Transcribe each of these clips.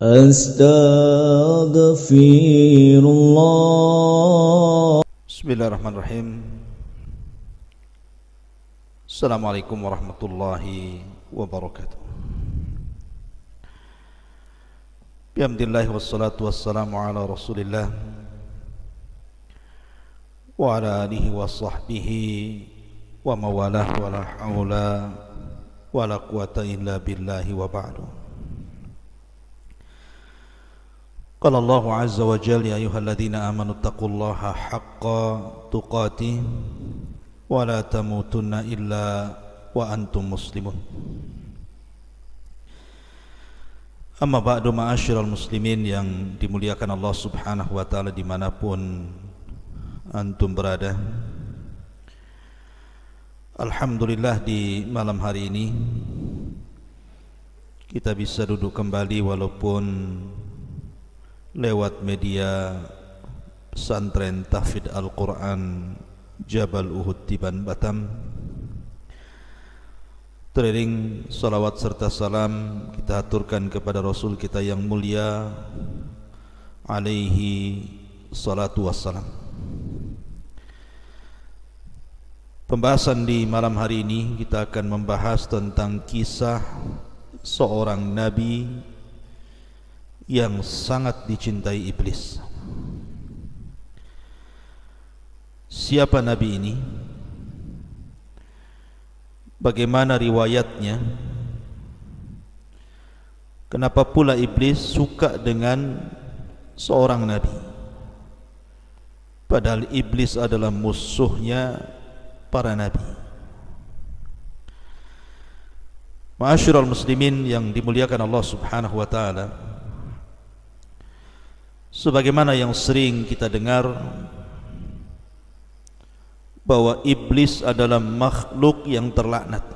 Astaghfirullah. Bismillahirrahmanirrahim. Assalamualaikum warahmatullahi wabarakatuh. Bihamdillah wassalatu wassalamu ala rasulillah wa ala alihi wa sahbihi wa mawalah wa la hawla wa la quwata illa billahi wa ba'du. Qala Allahu azza wa jalla ya ayyuhalladzina amanu taqullaha haqqa tuqatih wa la tamutunna illa wa antum muslimun. Amma ba'du, ma'asyiral muslimin yang dimuliakan Allah subhanahu wa ta'ala dimanapun antum berada. Alhamdulillah, di malam hari ini kita bisa duduk kembali walaupun lewat media pesantren tahfidz Al-Quran Jabal Uhud Tiban Batam. Teriring salawat serta salam kita aturkan kepada Rasul kita yang mulia alaihi salatu wassalam. Pembahasan di malam hari ini kita akan membahas tentang kisah seorang nabi yang sangat dicintai iblis. Siapa nabi ini? Bagaimana riwayatnya? Kenapa pula iblis suka dengan seorang nabi? Padahal iblis adalah musuhnya para nabi. Ma'asyiral muslimin yang dimuliakan Allah subhanahu wa ta'ala, sebagaimana yang sering kita dengar bahwa iblis adalah makhluk yang terlaknat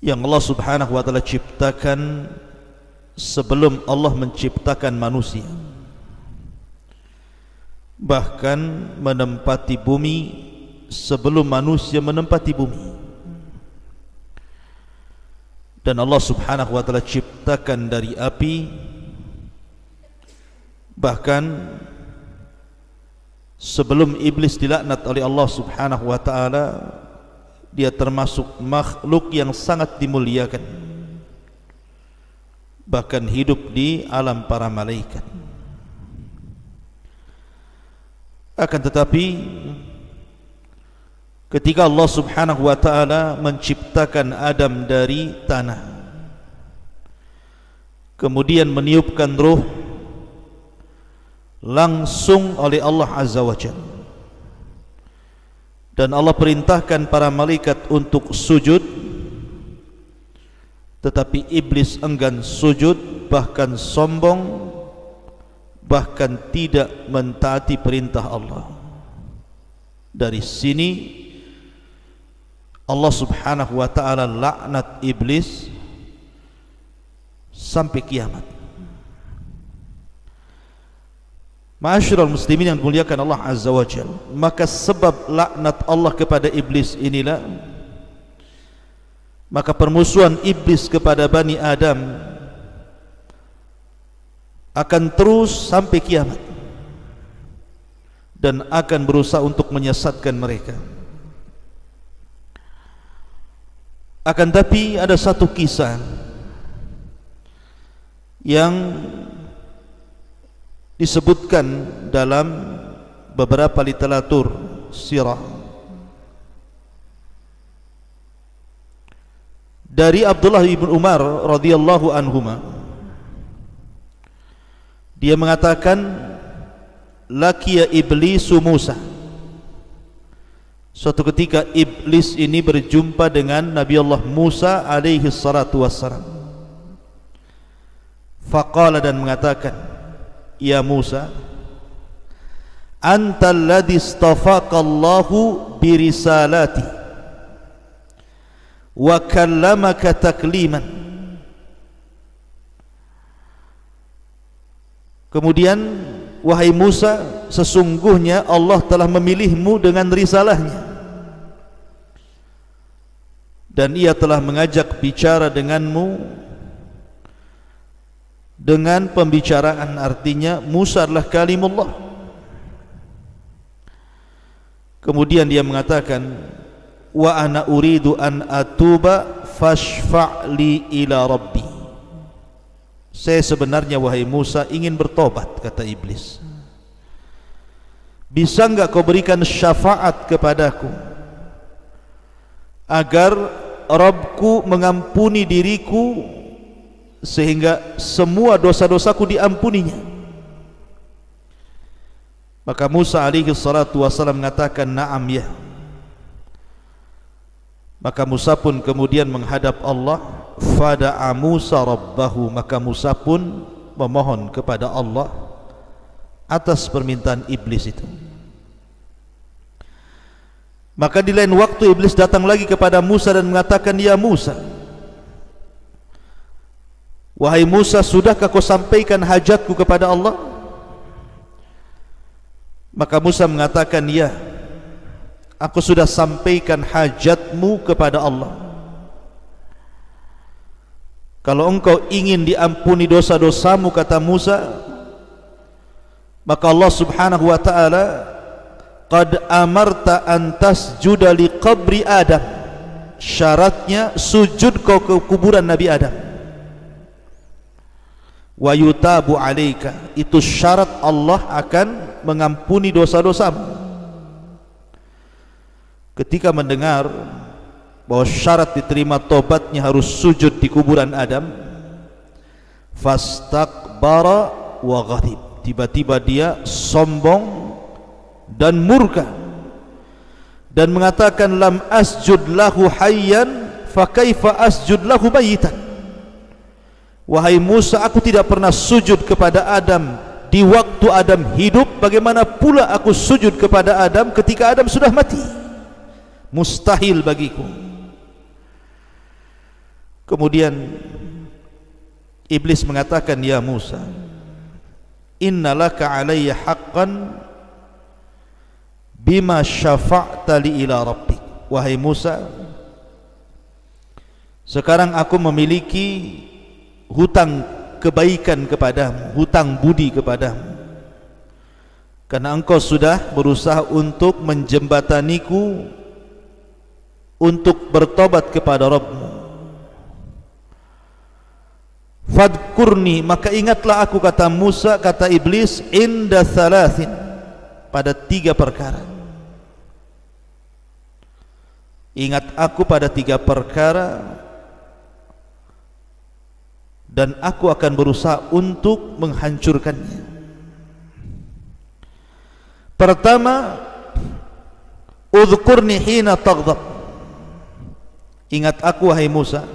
yang Allah subhanahu wa ta'ala ciptakan sebelum Allah menciptakan manusia, bahkan menempati bumi sebelum manusia menempati bumi. Dan Allah subhanahu wa ta'ala ciptakan dari api, bahkan sebelum iblis dilaknat oleh Allah subhanahu wa ta'ala, dia termasuk makhluk yang sangat dimuliakan, bahkan hidup di alam para malaikat. Akan tetapi ketika Allah subhanahu wa ta'ala menciptakan Adam dari tanah, kemudian meniupkan ruh langsung oleh Allah azza wa jalla, dan Allah perintahkan para malaikat untuk sujud, tetapi iblis enggan sujud, bahkan sombong, bahkan tidak mentaati perintah Allah. Dari sini Allah subhanahu wa ta'ala laknat iblis sampai kiamat. Ma'asyiral muslimin yang dimuliakan Allah azza wa jalla, maka sebab laknat Allah kepada iblis inilah, maka permusuhan iblis kepada Bani Adam akan terus sampai kiamat dan akan berusaha untuk menyesatkan mereka. Akan tapi ada satu kisah yang disebutkan dalam beberapa literatur sirah dari Abdullah bin Umar radhiyallahu anhuma. Dia mengatakan, laqiya iblisu Musa. Suatu ketika iblis ini berjumpa dengan Nabi Allah Musa alaihi salatu wassalam. Faqala, dan mengatakan, ya Musa, antal ladzi istafaqallahu birisalati wa kallamaka takliman. Kemudian, wahai Musa, sesungguhnya Allah telah memilihmu dengan risalahnya, dan ia telah mengajak bicara denganmu dengan pembicaraan, artinya Musa adalah kalimullah. Kemudian dia mengatakan, wa ana uridu an atuba fashfa'li ila rabbi. Saya sebenarnya wahai Musa ingin bertobat, kata iblis. Bisa enggak kau berikan syafaat kepadaku agar Rabbku mengampuni diriku sehingga semua dosa-dosaku diampuninya. Maka Musa alaihi salatu wasallam mengatakan, na'am ya. Maka Musa pun kemudian menghadap Allah. Fada'a Musa rabbahu, maka Musa pun memohon kepada Allah atas permintaan iblis itu. Maka di lain waktu iblis datang lagi kepada Musa dan mengatakan, ya Musa, wahai Musa, sudahkah kau sampaikan hajatku kepada Allah? Maka Musa mengatakan, ya, aku sudah sampaikan hajatmu kepada Allah. Kalau engkau ingin diampuni dosa-dosamu, kata Musa, maka Allah subhanahu wa ta'ala qad amarta an tasjuda li qabri Adam. Syaratnya sujud kau ke kuburan Nabi Adam. Wa yutabu alaika, itu syarat Allah akan mengampuni dosa-dosamu. Ketika mendengar bahwa syarat diterima tobatnya harus sujud di kuburan Adam, fastakbara wa ghadib, tiba-tiba dia sombong dan murka dan mengatakan, lam asjud lahu hayyan fa kaifa asjud lahu mayitan. Wahai Musa, aku tidak pernah sujud kepada Adam di waktu Adam hidup, bagaimana pula aku sujud kepada Adam ketika Adam sudah mati? Mustahil bagiku. Kemudian iblis mengatakan, ya Musa, innalaka alayya haqqan bima syafa'ta li ila rabbik. Wahai Musa, sekarang aku memiliki hutang kebaikan kepadamu, hutang budi kepadamu, karena engkau sudah berusaha untuk menjembataniku untuk bertobat kepada Rabbmu. Fadkurni, maka ingatlah aku, kata Musa, kata iblis, inda thalathin, pada 3 perkara. Ingat aku pada 3 perkara, dan aku akan berusaha untuk menghancurkannya. Pertama, udhkurni hina taghdab. Ingat aku wahai Musa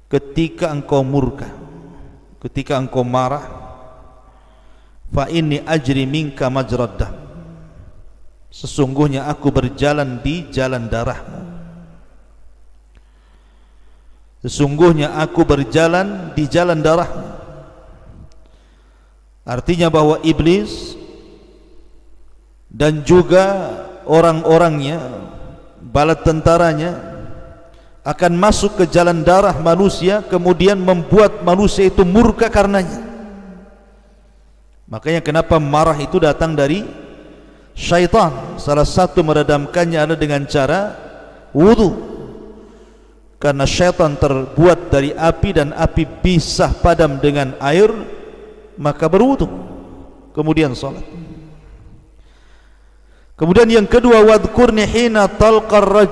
ketika engkau murka, ketika engkau marah. Fa inni ajri minka majrad dam, sesungguhnya aku berjalan di jalan darahmu. Sesungguhnya aku berjalan di jalan darahmu. Artinya bahwa iblis dan juga orang-orangnya, bala tentaranya, akan masuk ke jalan darah manusia, kemudian membuat manusia itu murka karenanya. Makanya kenapa marah itu datang dari syaitan. Salah satu meredamkannya adalah dengan cara wudu, karena syaitan terbuat dari api dan api bisa padam dengan air, maka berwudu kemudian salat. Kemudian yang kedua, wadhkurni hina talqa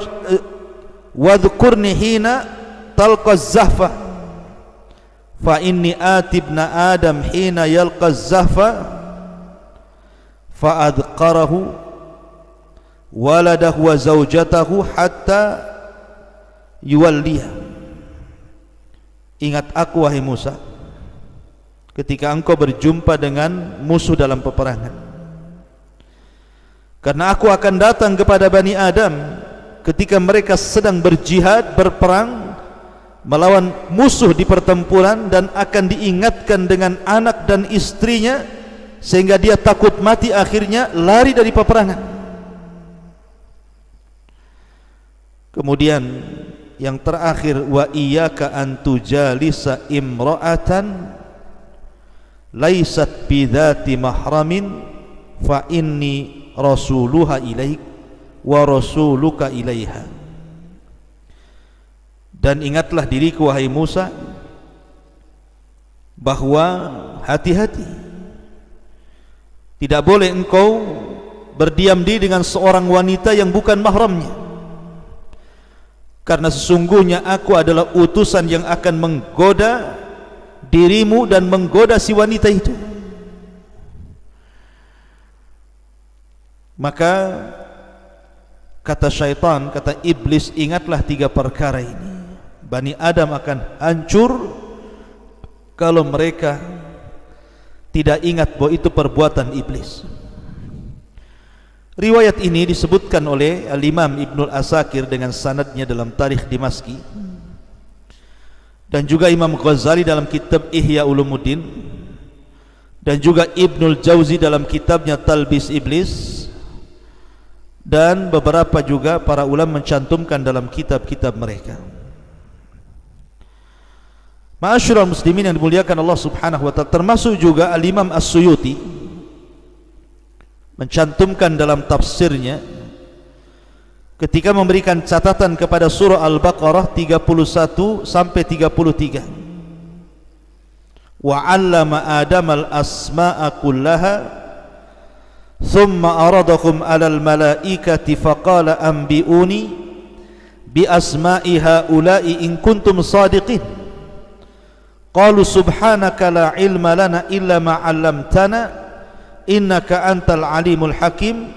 wadhkurni hina talqa zahfa fa inni atibna adam hina yalqa zahfa fa adqarahu waladahu wa zawjatahu hatta yuwalliha. Ingat aku wahai Musa ketika engkau berjumpa dengan musuh dalam peperangan, karena aku akan datang kepada Bani Adam ketika mereka sedang berjihad, berperang melawan musuh di pertempuran, dan akan diingatkan dengan anak dan istrinya sehingga dia takut mati, akhirnya lari dari peperangan. Kemudian yang terakhir, wa iyyaka an tujalisa imra'atan laysat bidzati mahramin fa inni rasuluha ilaik wa rasuluka ilaiha. Dan ingatlah diriku wahai Musa bahwa hati-hati, tidak boleh engkau berdiam diri dengan seorang wanita yang bukan mahramnya, karena sesungguhnya aku adalah utusan yang akan menggoda dirimu dan menggoda si wanita itu. Maka kata syaitan, kata iblis, ingatlah 3 perkara ini. Bani Adam akan hancur kalau mereka tidak ingat bahwa itu perbuatan iblis. Riwayat ini disebutkan oleh Al-Imam Ibnul Asakir dengan sanadnya dalam Tarikh Dimaski, dan juga Imam Ghazali dalam kitab Ihya Ulumuddin, dan juga Ibnul Jauzi dalam kitabnya Talbis Iblis, dan beberapa juga para ulama mencantumkan dalam kitab-kitab mereka. Ma'asyiral muslimin yang dimuliakan Allah Subhanahu wa taala, termasuk juga Al-Imam As-Suyuti mencantumkan dalam tafsirnya ketika memberikan catatan kepada surah Al-Baqarah 31 sampai 33. Wa 'allama Adama al-asma'a kullaha thumma aradahum 'alal malaikati faqala anbi'uni bi asma'i haula'i in kuntum shadiqin. Qalu subhanaka la ilma lana illa ma 'allamtana innaka antal alimul hakim.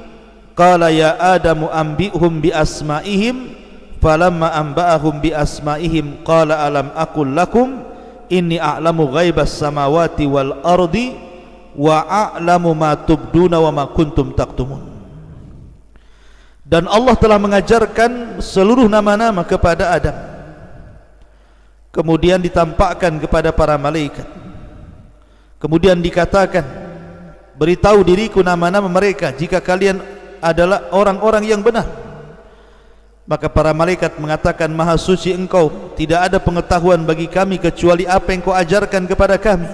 Qala ya Adamu anbi'hum bi asma'ihim falamma anba'ahum bi asma'ihim qala alam aqul lakum inni a'lamu ghaibas samawati wal ardi wa a'lamu ma tubduna wa ma kuntum taktumun. Dan Allah telah mengajarkan seluruh nama-nama kepada Adam, kemudian ditampakkan kepada para malaikat, kemudian dikatakan, beritahu diriku nama-nama mereka jika kalian adalah orang-orang yang benar. Maka para malaikat mengatakan, maha suci engkau, tidak ada pengetahuan bagi kami kecuali apa yang kau ajarkan kepada kami.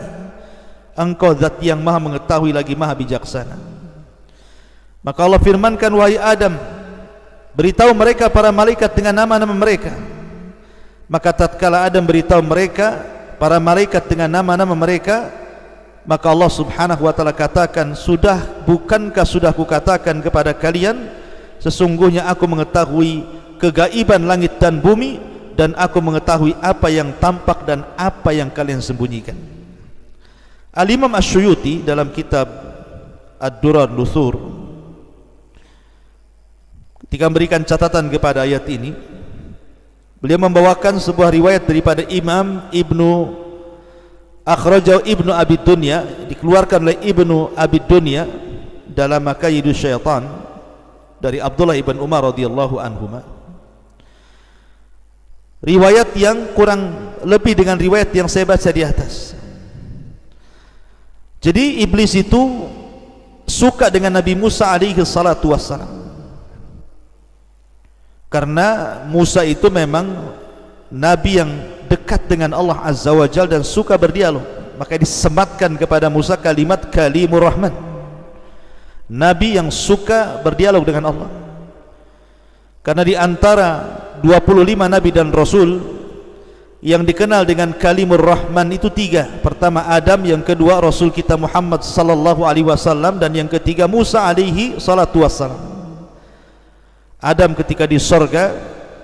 Engkau zat yang maha mengetahui lagi maha bijaksana. Maka Allah firmankan, wahai Adam, beritahu mereka para malaikat dengan nama-nama mereka. Maka tatkala Adam beritahu mereka para malaikat dengan nama-nama mereka, maka Allah Subhanahu wa taala katakan, bukankah sudah kukatakan kepada kalian, sesungguhnya aku mengetahui kegaiban langit dan bumi, dan aku mengetahui apa yang tampak dan apa yang kalian sembunyikan. Al-Imam Asy-Syuyuti dalam kitab Ad-Durar Nuthur ketika memberikan catatan kepada ayat ini, beliau membawakan sebuah riwayat daripada Imam Ibnu Akhrajahu Ibnu Abi Dunya, dikeluarkan oleh Ibnu Abi Dunya dalam Makayidus Syaitan dari Abdullah ibn Umar radhiyallahu anhuma. Riwayat yang kurang lebih dengan riwayat yang saya baca di atas. Jadi iblis itu suka dengan Nabi Musa alaihi salatu wassalam, karena Musa itu memang nabi yang dekat dengan Allah Azza wa Jalla dan suka berdialog. Maka disematkan kepada Musa kalimat Kalimur Rahman, nabi yang suka berdialog dengan Allah. Karena di antara 25 nabi dan rasul yang dikenal dengan Kalimur Rahman itu 3. Pertama Adam, yang kedua Rasul kita Muhammad sallallahu alaihi wasallam, dan yang ketiga Musa alaihi salatu wassalam. Adam ketika di sorga,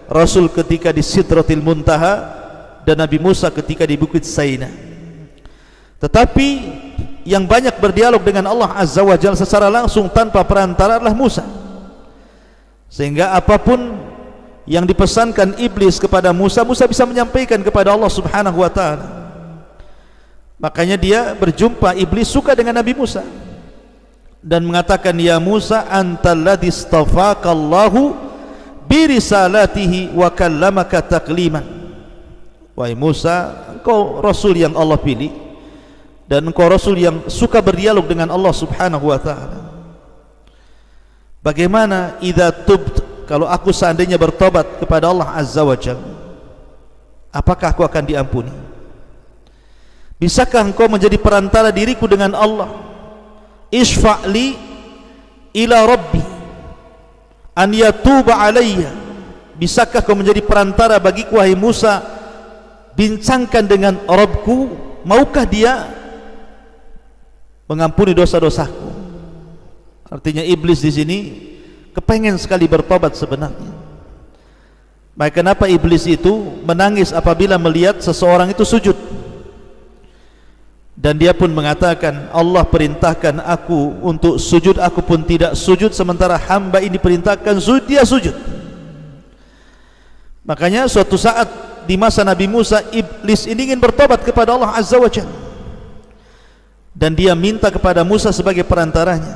Rasul ketika di Sidratil Muntaha, dan Nabi Musa ketika di Bukit Saina. Tetapi yang banyak berdialog dengan Allah Azza wa Jalla secara langsung tanpa perantara adalah Musa. Sehingga apapun yang dipesankan iblis kepada Musa, Musa bisa menyampaikan kepada Allah Subhanahu wa taala. Makanya dia berjumpa, iblis suka dengan Nabi Musa dan mengatakan, ya Musa antalladzi istafaqallahu birisalatihi wa kallamaka takliman. Wahai Musa, engkau rasul yang Allah pilih dan engkau rasul yang suka berdialog dengan Allah Subhanahu wa taala. Bagaimana idza tubt, kalau aku seandainya bertobat kepada Allah Azza wa Jalla, apakah aku akan diampuni? Bisakah engkau menjadi perantara diriku dengan Allah? Isfa'li ila Rabbi an yatuba alayya. Bisakah kau menjadi perantara bagiku wahai Musa, bincangkan dengan Rabbku, maukah dia mengampuni dosa-dosaku? Artinya iblis di sini kepengen sekali bertobat sebenarnya. Maka kenapa iblis itu menangis apabila melihat seseorang itu sujud? Dan dia pun mengatakan, Allah perintahkan aku untuk sujud, aku pun tidak sujud, sementara hamba ini perintahkan sujud, dia sujud. Makanya suatu saat di masa Nabi Musa, iblis ini ingin bertobat kepada Allah Azza wa Jalla, dan dia minta kepada Musa sebagai perantaranya.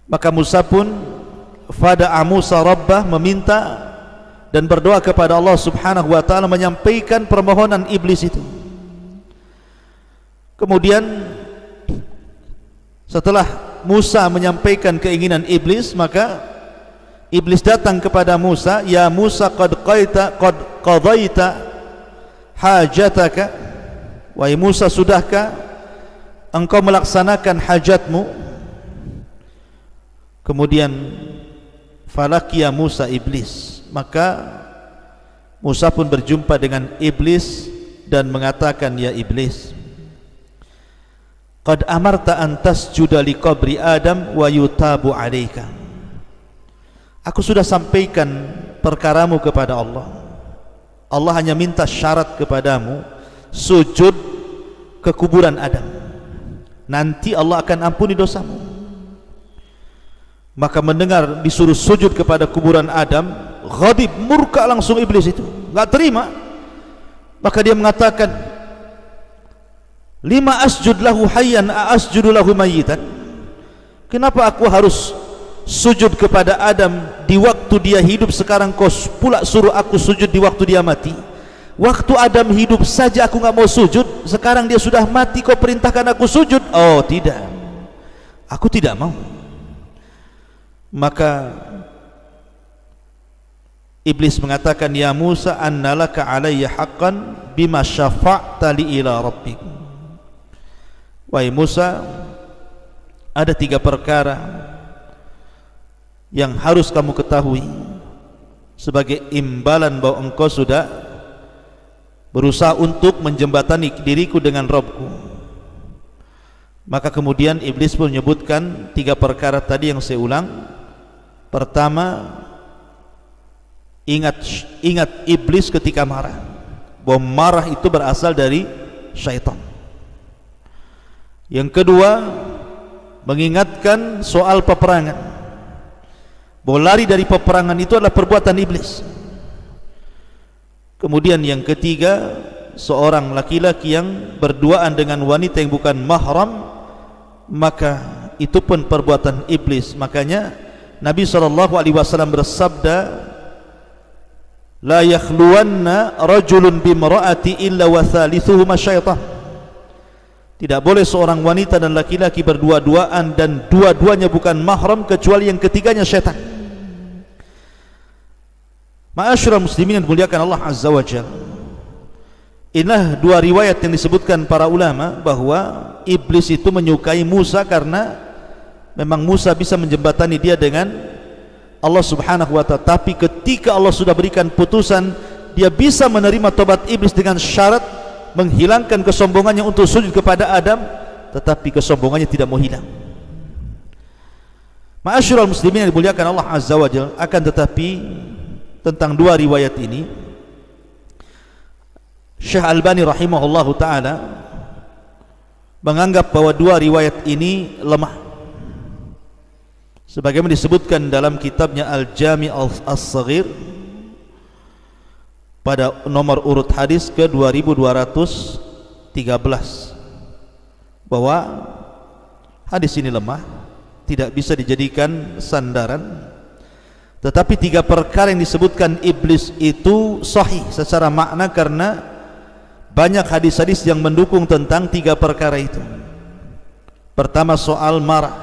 Maka Musa pun fada'a Musa Rabbah, meminta dan berdoa kepada Allah Subhanahu wa ta'ala, menyampaikan permohonan iblis itu. Kemudian setelah Musa menyampaikan keinginan iblis, maka iblis datang kepada Musa, ya Musa, qad qadaita hajataka, wahai Musa, sudahkah engkau melaksanakan hajatmu? Kemudian falakiya Musa iblis, maka Musa pun berjumpa dengan iblis dan mengatakan, ya iblis, qad amarta an tasjuda li qabri Adam wa yutabu alaika. Aku sudah sampaikan perkaramu kepada Allah. Allah hanya minta syarat kepadamu, sujud ke kuburan Adam, nanti Allah akan ampuni dosamu. Maka mendengar disuruh sujud kepada kuburan Adam, ghadib, murka langsung iblis itu, enggak terima. Maka dia mengatakan, lima asjud lahu hayyan asjudu lahu mayyitan. Kenapa aku harus sujud kepada Adam di waktu dia hidup, sekarang kau pula suruh aku sujud di waktu dia mati? Waktu Adam hidup saja aku enggak mau sujud, sekarang dia sudah mati kau perintahkan aku sujud? Oh tidak, aku tidak mau. Maka iblis mengatakan, ya Musa, annalaka alayya haqqan bima syafa'ta li ila rabbik. Wahai Musa, ada 3 perkara yang harus kamu ketahui sebagai imbalan bahwa engkau sudah berusaha untuk menjembatani diriku dengan Rabbku. Maka kemudian iblis pun menyebutkan 3 perkara tadi yang saya ulang. Pertama, ingat iblis ketika marah, bahwa marah itu berasal dari syaitan. Yang kedua, mengingatkan soal peperangan, bahwa lari dari peperangan itu adalah perbuatan iblis. Kemudian yang ketiga, seorang laki-laki yang berduaan dengan wanita yang bukan mahram, maka itu pun perbuatan iblis. Makanya Nabi SAW bersabda, la yakhluwanna rajulun bimra'ati illa wa thalithuhuma syaitan. Tidak boleh seorang wanita dan laki-laki berdua-duaan dan dua-duanya bukan mahram kecuali yang ketiganya syaitan. Ma'asyiral muslimin yang dimuliakan Allah Azza wa Jalla, inilah 2 riwayat yang disebutkan para ulama bahwa iblis itu menyukai Musa karena memang Musa bisa menjembatani dia dengan Allah Subhanahu wa ta'ala. Tapi ketika Allah sudah berikan putusan, dia bisa menerima tobat iblis dengan syarat menghilangkan kesombongannya untuk sujud kepada Adam, tetapi kesombongannya tidak mau hilang. Ma'asyiral muslimin yang dimuliakan Allah Azza wa Jalla, akan tetapi tentang 2 riwayat ini Syekh Albani rahimahullahu ta'ala menganggap bahwa 2 riwayat ini lemah, sebagaimana disebutkan dalam kitabnya Al-Jami' As-Saghir pada nomor urut hadis ke 2213, bahwa hadis ini lemah, tidak bisa dijadikan sandaran. Tetapi 3 perkara yang disebutkan iblis itu sahih secara makna, karena banyak hadis-hadis yang mendukung tentang 3 perkara itu. Pertama, soal marah.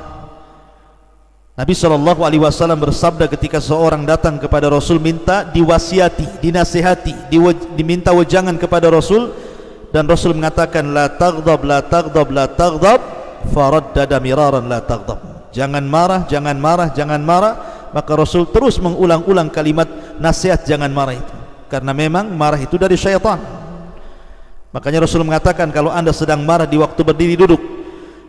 Nabi SAW bersabda ketika seorang datang kepada Rasul minta diwasiati, dinasihati, diminta wejangan kepada Rasul, dan Rasul mengatakan la taghdab, la taghdab, la taghdab, faraddada miraran la taghdab. Jangan marah, jangan marah, jangan marah. Maka Rasul terus mengulang-ulang kalimat nasihat jangan marah itu, karena memang marah itu dari syaitan. Makanya Rasul mengatakan kalau anda sedang marah di waktu berdiri duduk,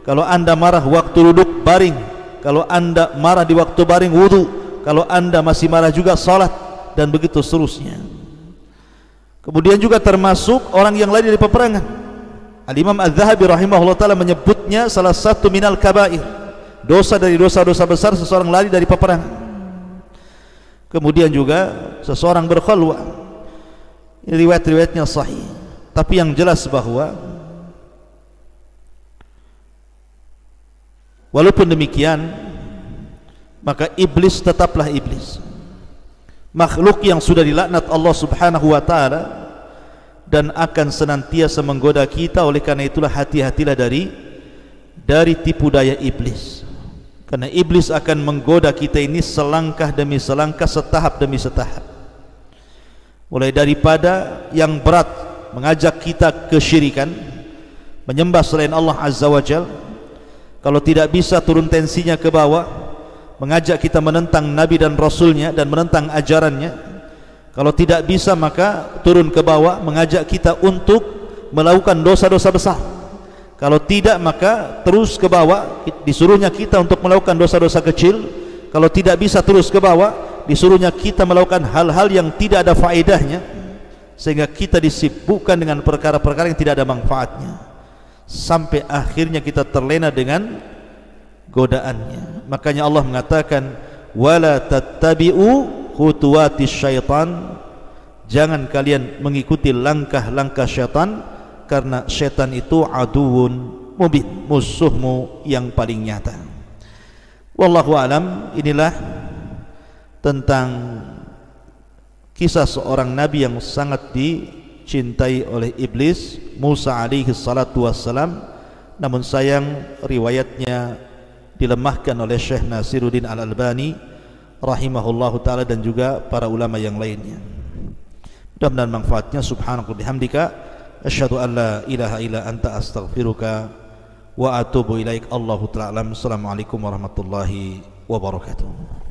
kalau anda marah waktu duduk baring, kalau anda marah di waktu baring wudu, kalau anda masih marah juga salat, dan begitu seterusnya. Kemudian juga termasuk orang yang lari dari peperangan. Al-Imam Az-Zahabi rahimahullah ta'ala menyebutnya salah satu minal kabair, dosa dari dosa-dosa besar seseorang lari dari peperangan. Kemudian juga seseorang berkhalwah, riwayat-riwayatnya sahih, tapi yang jelas bahwa walaupun demikian, maka iblis tetaplah iblis, makhluk yang sudah dilaknat Allah subhanahu wa ta'ala, dan akan senantiasa menggoda kita. Oleh karena itulah hati-hatilah dari tipu daya iblis, karena iblis akan menggoda kita ini selangkah demi selangkah, setahap demi setahap. Mulai daripada yang berat, mengajak kita kesyirikan, menyembah selain Allah azza wa jalla. Kalau tidak bisa, turun tensinya ke bawah, mengajak kita menentang Nabi dan Rasulnya dan menentang ajarannya. Kalau tidak bisa, maka turun ke bawah, mengajak kita untuk melakukan dosa-dosa besar. Kalau tidak, maka terus ke bawah, disuruhnya kita untuk melakukan dosa-dosa kecil. Kalau tidak bisa terus ke bawah, disuruhnya kita melakukan hal-hal yang tidak ada faedahnya, sehingga kita disibukkan dengan perkara-perkara yang tidak ada manfaatnya, sampai akhirnya kita terlena dengan godaannya. Makanya Allah mengatakan wala tattabi'u khutuwatis syaitan, jangan kalian mengikuti langkah-langkah syaitan, karena syaitan itu aduun mubin, musuhmu yang paling nyata. Wallahu alam. Inilah tentang kisah seorang nabi yang sangat dicintai oleh iblis, Musa alaihi salatu wassalam. Namun sayang riwayatnya dilemahkan oleh Syekh Nasiruddin Al-Albani rahimahullahu ta'ala dan juga para ulama yang lainnya. Mudah-mudahan manfaatnya. Subhanallahi bihamdika, asyhadu an la ilaha illa anta, astaghfiruka wa atubu ilaik. Allahu ta'ala alam. Assalamualaikum warahmatullahi wabarakatuh.